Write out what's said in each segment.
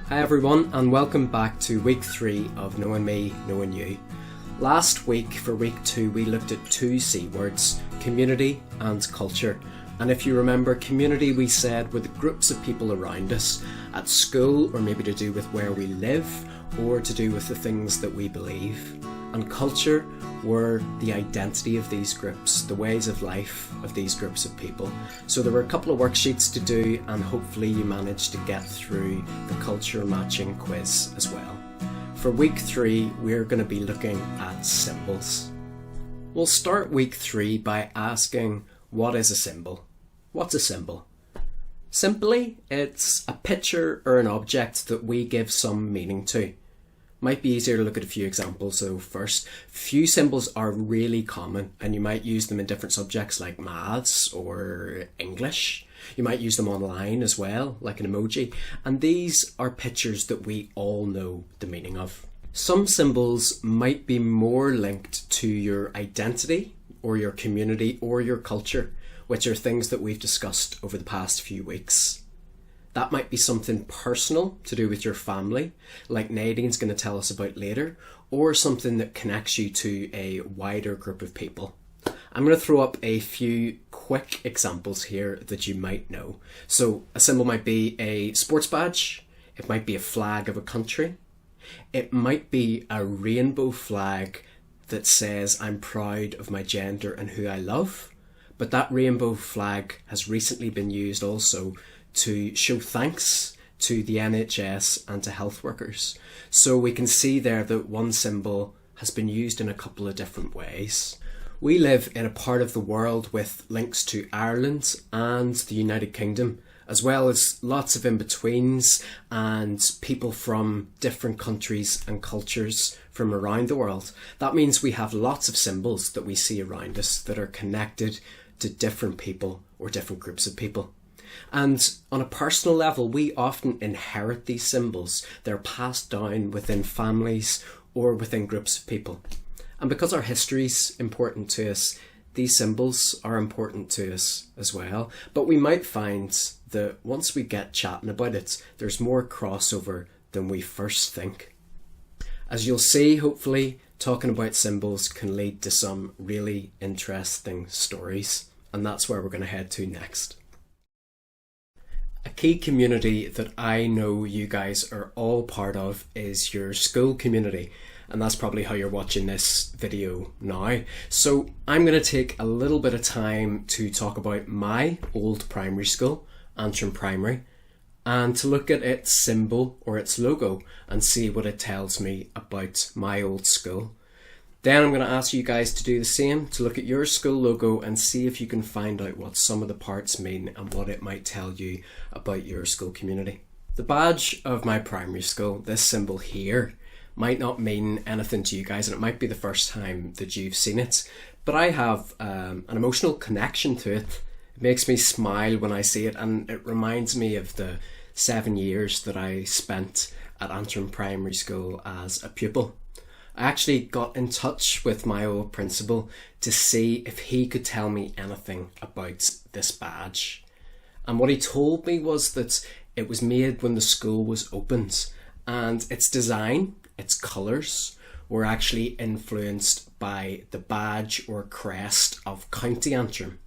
Hi everyone, and welcome back to week 3 of Knowing Me, Knowing You. Last week, for week 2, we looked at two C words, community and culture. And if you remember, community we said were the groups of people around us at school, or maybe to do with where we live, or to do with the things that we believe. And culture were the identity of these groups, the ways of life of these groups of people. So there were a couple of worksheets to do, and hopefully you managed to get through the culture matching quiz as well. For week 3, we're going to be looking at symbols. We'll start week 3 by asking, what is a symbol? What's a symbol? Simply, it's a picture or an object that we give some meaning to. Might be easier to look at a few examples though first. Few symbols are really common and you might use them in different subjects like maths or English. You might use them online as well, like an emoji. And these are pictures that we all know the meaning of. Some symbols might be more linked to your identity or your community or your culture, which are things that we've discussed over the past few weeks. That might be something personal to do with your family, like Nadine's going to tell us about later, or something that connects you to a wider group of people. I'm going to throw up a few quick examples here that you might know. So a symbol might be a sports badge, it might be a flag of a country, it might be a rainbow flag that says I'm proud of my gender and who I love, but that rainbow flag has recently been used also to show thanks to the NHS and to health workers. So we can see there that one symbol has been used in a couple of different ways. We live in a part of the world with links to Ireland and the United Kingdom, as well as lots of in-betweens and people from different countries and cultures from around the world. That means we have lots of symbols that we see around us that are connected to different people or different groups of people. And on a personal level, we often inherit these symbols. They're passed down within families or within groups of people. And because our history's important to us, these symbols are important to us as well. But we might find that once we get chatting about it, there's more crossover than we first think. As you'll see, hopefully, talking about symbols can lead to some really interesting stories. And that's where we're going to head to next. A key community that I know you guys are all part of is your school community, and that's probably how you're watching this video now. So I'm going to take a little bit of time to talk about my old primary school, Antrim Primary, and to look at its symbol or its logo and see what it tells me about my old school. Then I'm going to ask you guys to do the same, to look at your school logo and see if you can find out what some of the parts mean and what it might tell you about your school community. The badge of my primary school, this symbol here, might not mean anything to you guys, and it might be the first time that you've seen it, but I have an emotional connection to it. It makes me smile when I see it, and it reminds me of the 7 years that I spent at Antrim Primary School as a pupil. I actually got in touch with my old principal to see if he could tell me anything about this badge. And what he told me was that it was made when the school was opened, and its design, its colours, were actually influenced by the badge or crest of County Antrim.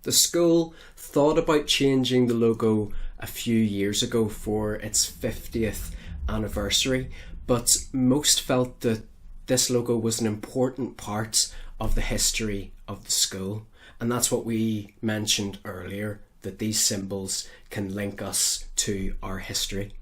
The school thought about changing the logo a few years ago for its 50th anniversary, but most felt that this logo was an important part of the history of the school. And that's what we mentioned earlier, that these symbols can link us to our history.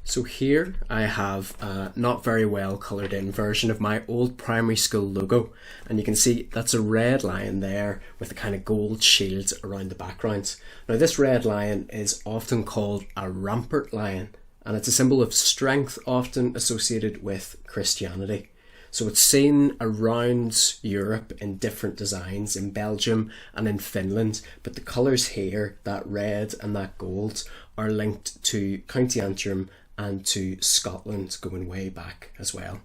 So here I have a not very well coloured in version of my old primary school logo. And you can see that's a red lion there with a kind of gold shield around the background. Now this red lion is often called a rampart lion, and it's a symbol of strength often associated with Christianity. So it's seen around Europe in different designs, in Belgium and in Finland, but the colours here, that red and that gold, are linked to County Antrim and to Scotland going way back as well.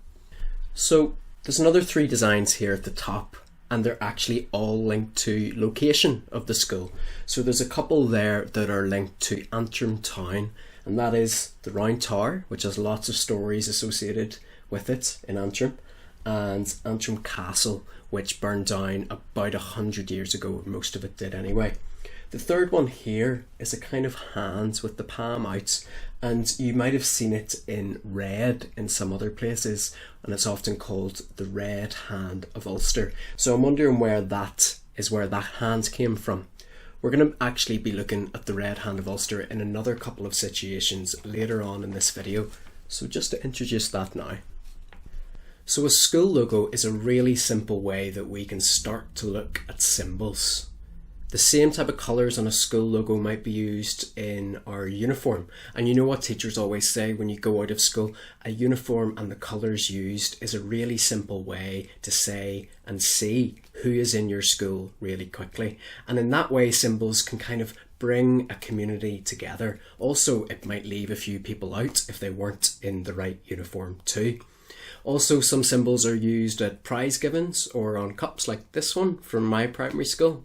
So there's another 3 designs here at the top, and they're actually all linked to location of the school. So there's a couple there that are linked to Antrim town, and that is the Round Tower, which has lots of stories associated with it in Antrim, and Antrim Castle, which burned down about 100 years ago, most of it did anyway. The third one here is a kind of hand with the palm out, and you might have seen it in red in some other places, and it's often called the Red Hand of Ulster. So I'm wondering where that hand came from. We're going to actually be looking at the Red Hand of Ulster in another couple of situations later on in this video, so just to introduce that now. So a school logo is a really simple way that we can start to look at symbols. The same type of colours on a school logo might be used in our uniform. And you know what teachers always say when you go out of school? A uniform and the colours used is a really simple way to say and see who is in your school really quickly. And in that way, symbols can kind of bring a community together. Also, it might leave a few people out if they weren't in the right uniform too. Also, some symbols are used at prize givings or on cups like this one from my primary school.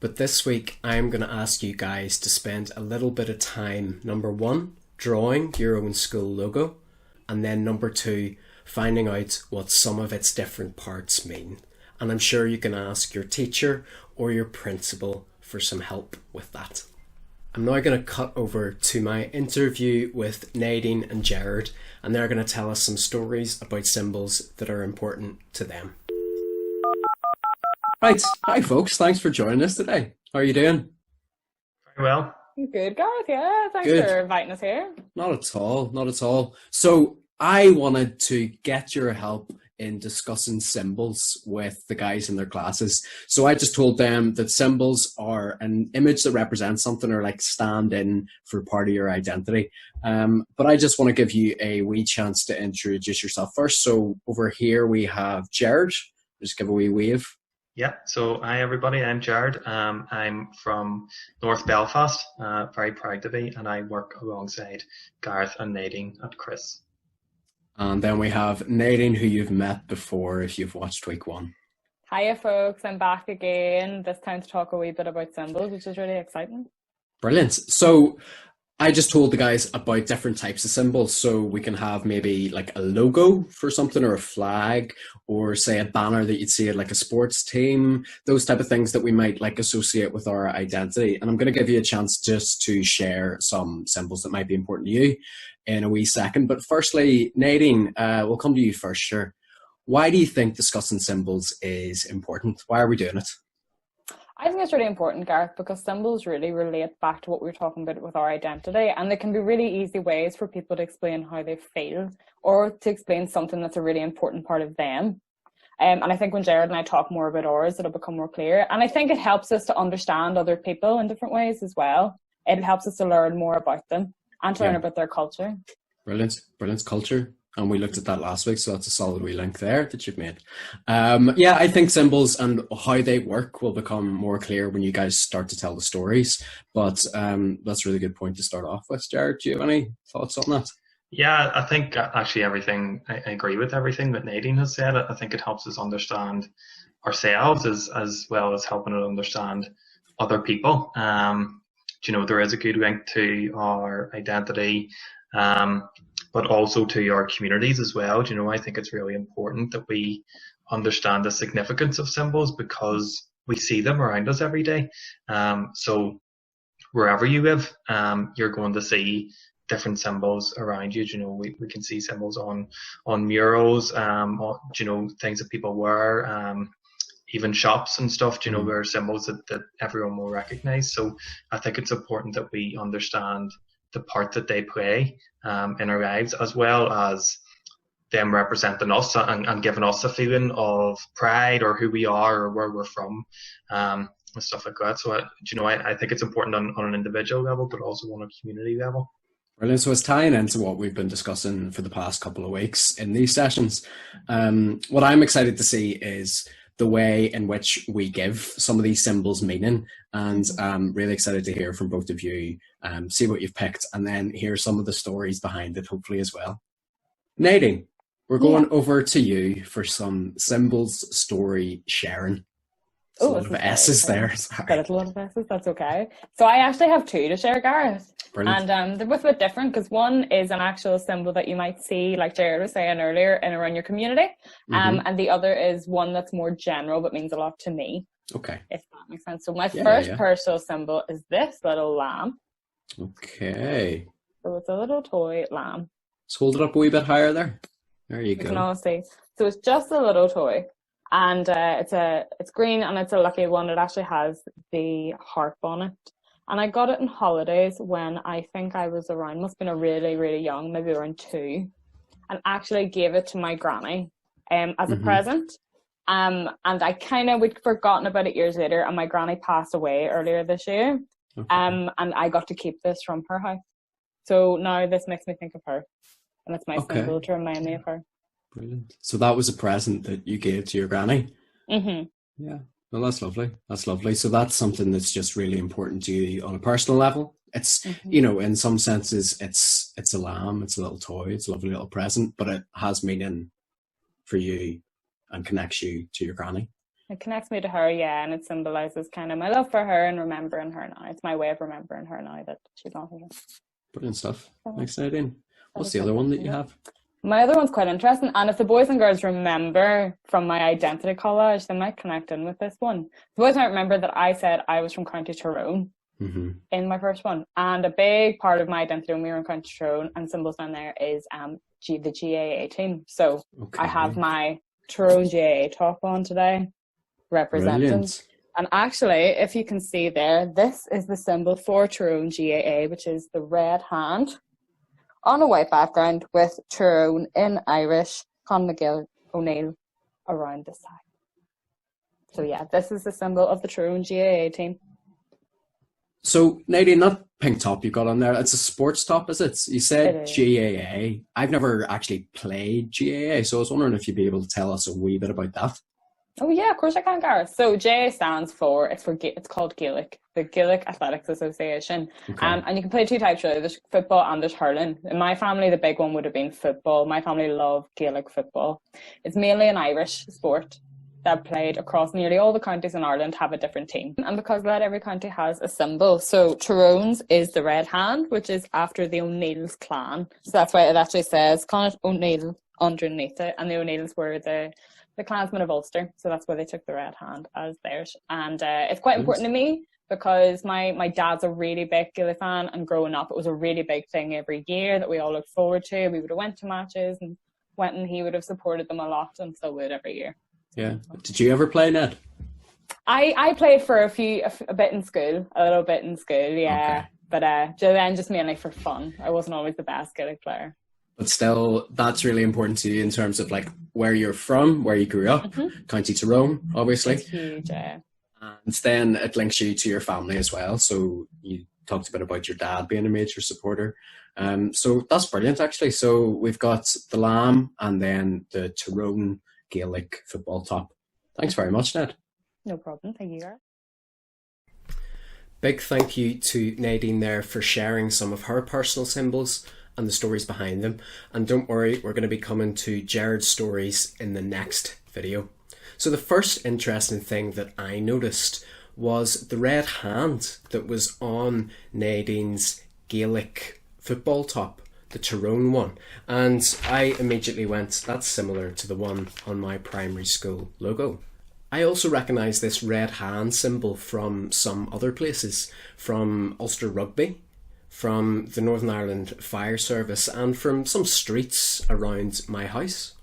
But this week, I'm going to ask you guys to spend a little bit of time, number one, drawing your own school logo, and then number two, finding out what some of its different parts mean. And I'm sure you can ask your teacher or your principal for some help with that. I'm now going to cut over to my interview with Nadine and Jared, and they're going to tell us some stories about symbols that are important to them. Right, hi folks, thanks for joining us today. How are you doing? Very well. Good, Gareth, yeah, thanks for inviting us here. Not at all. So I wanted to get your help in discussing symbols with the guys in their classes. So I just told them that symbols are an image that represents something or like stand in for part of your identity. But I just want to give you a wee chance to introduce yourself first. So over here we have Jared. Just give a wee wave. Yeah, so hi everybody, I'm Jared. I'm from North Belfast, very proud to be, and I work alongside Gareth and Nadine at Chris. And then we have Nadine, who you've met before if you've watched week one. Hiya folks, I'm back again, this time to talk a wee bit about symbols, which is really exciting. Brilliant. So I just told the guys about different types of symbols. So we can have maybe like a logo for something or a flag or say a banner that you'd see at like a sports team, those type of things that we might like associate with our identity. And I'm going to give you a chance just to share some symbols that might be important to you in a wee second. But firstly, Nadine, we'll come to you first, sure. Why do you think discussing symbols is important? Why are we doing it? I think it's really important, Gareth, because symbols really relate back to what we were talking about with our identity, and they can be really easy ways for people to explain how they feel or to explain something that's a really important part of them. And I think when Jared and I talk more about ours, it'll become more clear. And I think it helps us to understand other people in different ways as well. It helps us to learn more about them and to learn about their culture. Brilliant culture. And we looked at that last week, so that's a solid wee link there that you've made. Yeah, I think symbols and how they work will become more clear when you guys start to tell the stories. But that's a really good point to start off with. Jared, do you have any thoughts on that? Yeah, I think actually I agree with everything that Nadine has said. I think it helps us understand ourselves as well as helping us understand other people. There is a good link to our identity, but also to our communities as well. I think it's really important that we understand the significance of symbols because we see them around us every day. So wherever you live, you're going to see different symbols around you. We can see symbols on murals, things that people wear, even shops and stuff, there are symbols that everyone will recognize. So I think it's important that we understand the part that they play in our lives, as well as them representing us and giving us a feeling of pride or who we are or where we're from, and stuff like that. So, I think it's important on an individual level, but also on a community level. Brilliant. So it's tying into what we've been discussing for the past couple of weeks in these sessions. What I'm excited to see is the way in which we give some of these symbols meaning, and I'm really excited to hear from both of you, see what you've picked, and then hear some of the stories behind it, hopefully as well. Nadine, we're going over to you for some symbols story sharing. There's a lot of S's there. Sorry. But it's a lot of S's, that's okay. So I actually have two to share, Gareth. Brilliant. And they're both a bit different because one is an actual symbol that you might see, like Jared was saying earlier, in around your community. And the other is one that's more general but means a lot to me. Okay. If that makes sense. So my first personal symbol is this little lamb. Okay. So it's a little toy lamb. Let's hold it up a wee bit higher there. There you go. You can all see. So it's just a little toy. And it's green and it's a lucky one. It actually has the harp on it. And I got it in holidays when I think I was around, must have been a really, really young, maybe around 2, and actually gave it to my granny as a present. And we'd forgotten about it years later, and my granny passed away earlier this year. Okay. And I got to keep this from her house. So now this makes me think of her. And it's my symbol to remind me of her. Brilliant. So that was a present that you gave to your granny? Mm-hmm. Yeah. Well, that's lovely. That's lovely. So that's something that's just really important to you on a personal level. It's, you know, in some senses, it's a lamb, it's a little toy, it's a lovely little present, but it has meaning for you and connects you to your granny. It connects me to her, yeah, and it symbolises kind of my love for her and remembering her now. It's my way of remembering her now that she's not here. Brilliant stuff. Thanks, Nadine. What's the other one that you have? My other one's quite interesting, and if the boys and girls remember from my identity collage, they might connect in with this one. The boys might remember that I said I was from County Tyrone in my first one, and a big part of my identity when we were in County Tyrone and symbols down there is the GAA team. So I have my Tyrone GAA top on today, representing. Brilliant. And actually, if you can see there, this is the symbol for Tyrone GAA, which is the red hand on a white background with Tyrone in Irish, Con McGill O'Neill around the side. So yeah, this is the symbol of the Tyrone GAA team. So Nadine, that pink top you got on there, it's a sports top, is it? You said GAA. I've never actually played GAA, so I was wondering if you'd be able to tell us a wee bit about that. Oh yeah, of course I can, Gareth. So GAA stands for, it's called Gaelic, the Gaelic Athletics Association. Okay. And you can play two types really, there's football and there's hurling. In my family, the big one would have been football. My family love Gaelic football. It's mainly an Irish sport that played across nearly all the counties in Ireland have a different team. And because that, every county has a symbol. So Tyrone's is the red hand, which is after the O'Neill's clan. So that's why it actually says Connacht O'Neill underneath it. And the O'Neills were the clansmen of Ulster, so that's why they took the red hand as theirs. And it's quite important to me because my dad's a really big Gaelic fan, and growing up it was a really big thing every year that we all looked forward to. We would have went to matches and he would have supported them a lot, and still would every year. Yeah. Did you ever play, Ned? I played for a bit in school, yeah. Okay. But then just mainly for fun. I wasn't always the best Gaelic player. But still, that's really important to you in terms of like where you're from, where you grew up, County Tyrone, obviously. It's huge, yeah. And then it links you to your family as well. So you talked a bit about your dad being a major supporter. So that's brilliant, actually. So we've got the lamb and then the Tyrone Gaelic football top. Thanks very much, Ned. No problem. Thank you, Gareth. Big thank you to Nadine there for sharing some of her personal symbols and the stories behind them. And don't worry, we're going to be coming to Jared's stories in the next video. So the first interesting thing that I noticed was the red hand that was on Nadine's Gaelic football top, the Tyrone one. And I immediately went, that's similar to the one on my primary school logo. I also recognise this red hand symbol from some other places, from Ulster Rugby, from the Northern Ireland Fire Service, and from some streets around my house.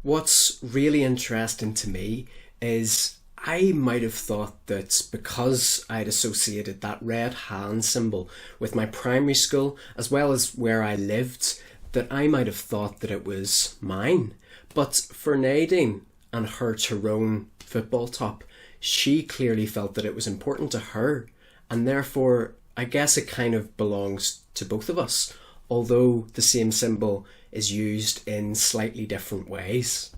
What's really interesting to me is I might have thought that because I'd associated that red hand symbol with my primary school as well as where I lived, that I might have thought that it was mine. But for Nadine and her Tyrone football top, she clearly felt that it was important to her, and therefore I guess it kind of belongs to both of us, although the same symbol is used in slightly different ways.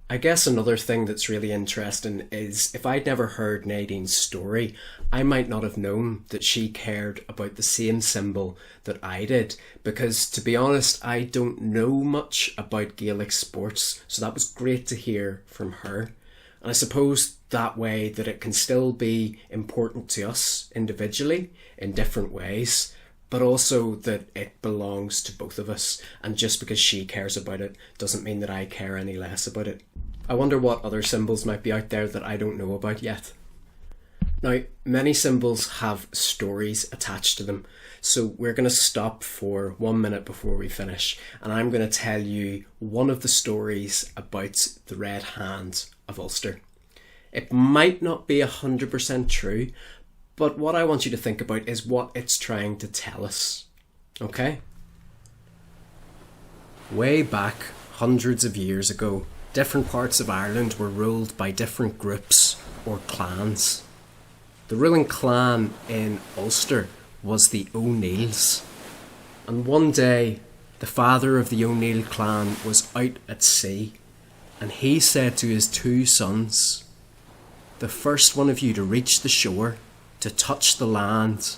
I guess another thing that's really interesting is if I'd never heard Nadine's story, I might not have known that she cared about the same symbol that I did, because to be honest, I don't know much about Gaelic sports, so that was great to hear from her. And I suppose that way that it can still be important to us individually in different ways, but also that it belongs to both of us. And just because she cares about it doesn't mean that I care any less about it. I wonder what other symbols might be out there that I don't know about yet. Now, many symbols have stories attached to them, so we're going to stop for 1 minute before we finish, and I'm going to tell you one of the stories about the Red Hand of Ulster. It might not be 100% true, but what I want you to think about is what it's trying to tell us. Okay? Way back, hundreds of years ago, different parts of Ireland were ruled by different groups or clans. The ruling clan in Ulster was the O'Neills. And one day, the father of the O'Neill clan was out at sea, and he said to his 2 sons, "The first one of you to reach the shore, to touch the land,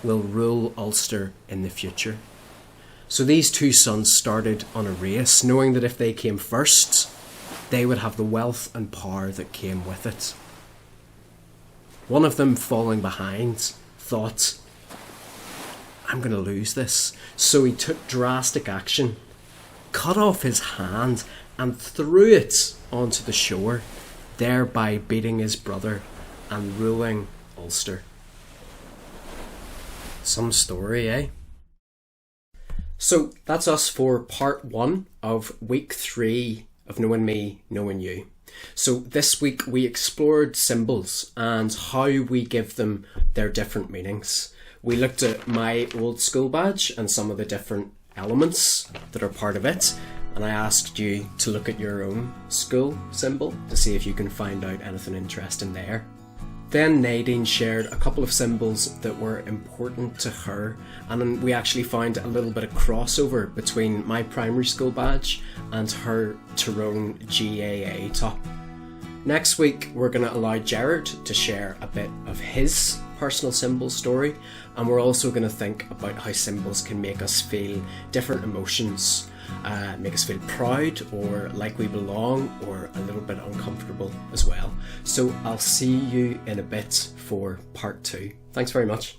will rule Ulster in the future." So these 2 sons started on a race, knowing that if they came first, they would have the wealth and power that came with it. One of them, falling behind, thought, "I'm going to lose this." So he took drastic action, cut off his hand and threw it onto the shore, thereby beating his brother and ruling Ulster. Some story, eh? So that's us for part 1 of week 3 of Knowing Me, Knowing You. So this week we explored symbols and how we give them their different meanings. We looked at my old school badge and some of the different elements that are part of it, and I asked you to look at your own school symbol to see if you can find out anything interesting there. Then Nadine shared a couple of symbols that were important to her, and then we actually found a little bit of crossover between my primary school badge and her Tyrone GAA top. Next week we're going to allow Gerard to share a bit of his personal symbol story, and we're also going to think about how symbols can make us feel different emotions, make us feel proud or like we belong, or a little bit uncomfortable as well. So I'll see you in a bit for part 2. Thanks very much.